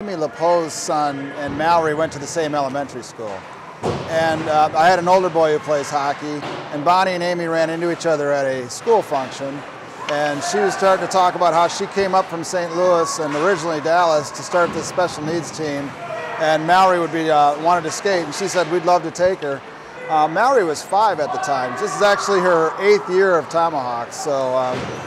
Amy LePau's son and Mallory went to the same elementary school. And I had an older boy who plays hockey, and Bonnie and Amy ran into each other at a school function. And she was starting to talk about how she came up from St. Louis and originally Dallas to start this special needs team. And Mallory wanted to skate, and she said, we'd love to take her. Mallory was 5 at the time. This is actually her 8th year of Tomahawks, so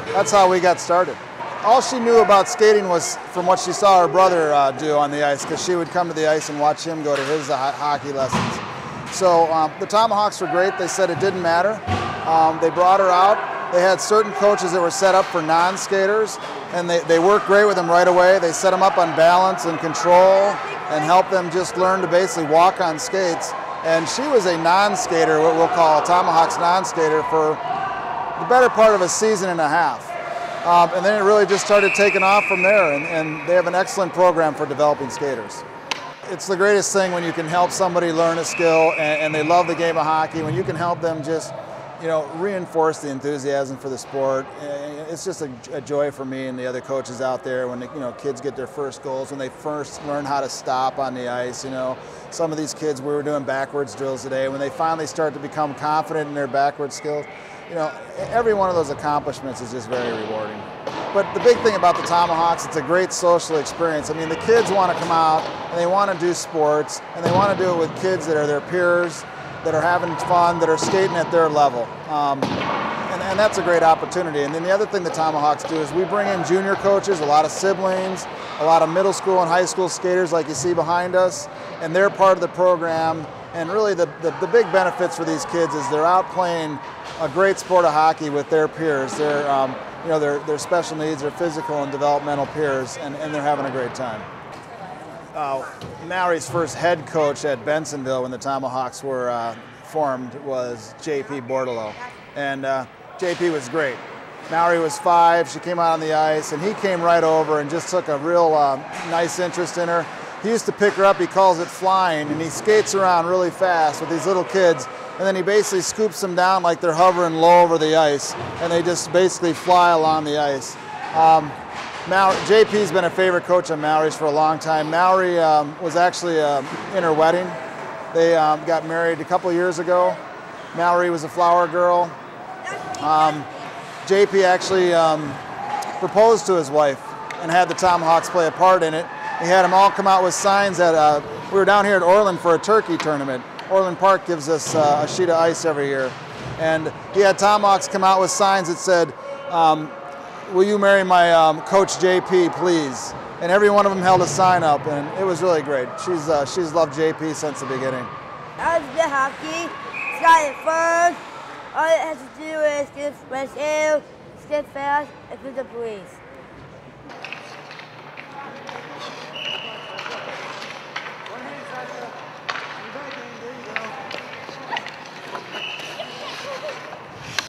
that's how we got started. All she knew about skating was from what she saw her brother do on the ice, because she would come to the ice and watch him go to his hockey lessons. So the Tomahawks were great. They said it didn't matter. They brought her out. They had certain coaches that were set up for non-skaters, and they worked great with them right away. They set them up on balance and control and helped them just learn to basically walk on skates. And she was a non-skater, what we'll call a Tomahawks non-skater, for the better part of a season and a half. And then it really just started taking off from there, and they have an excellent program for developing skaters. It's the greatest thing when you can help somebody learn a skill and they love the game of hockey, when you can help them just, reinforce the enthusiasm for the sport. It's just a joy for me and the other coaches out there when kids get their first goals, when they first learn how to stop on the ice. Some of these kids, we were doing backwards drills today, when they finally start to become confident in their backwards skills. Every one of those accomplishments is just very rewarding. But the big thing about the Tomahawks, it's a great social experience. I mean, the kids want to come out and they want to do sports, and they want to do it with kids that are their peers, that are having fun, that are skating at their level. And that's a great opportunity. And then the other thing the Tomahawks do is we bring in junior coaches, a lot of siblings, a lot of middle school and high school skaters like you see behind us, and they're part of the program. And really the big benefits for these kids is they're out playing a great sport of hockey with their peers. Their special needs, their physical and developmental peers, and they're having a great time. Mallory's first head coach at Bensonville when the Tomahawks were formed was J.P. Bordelot, and J.P. was great. Mallory was 5, she came out on the ice, and he came right over and just took a real nice interest in her. He used to pick her up, he calls it flying, and he skates around really fast with these little kids, and then he basically scoops them down like they're hovering low over the ice, and they just basically fly along the ice. JP's been a favorite coach of Mallory's for a long time. Mallory was actually in her wedding. They got married a couple years ago. Mallory was a flower girl. JP actually proposed to his wife and had the Tomahawks play a part in it. He had them all come out with signs that we were down here at Orland for a turkey tournament. Orland Park gives us a sheet of ice every year. And he had Tomahawks come out with signs that said, will you marry my coach JP, please? And every one of them held a sign up, and it was really great. She's loved JP since the beginning. I was the hockey, started first. All it has to do is get fresh air, skip fast, and for the police.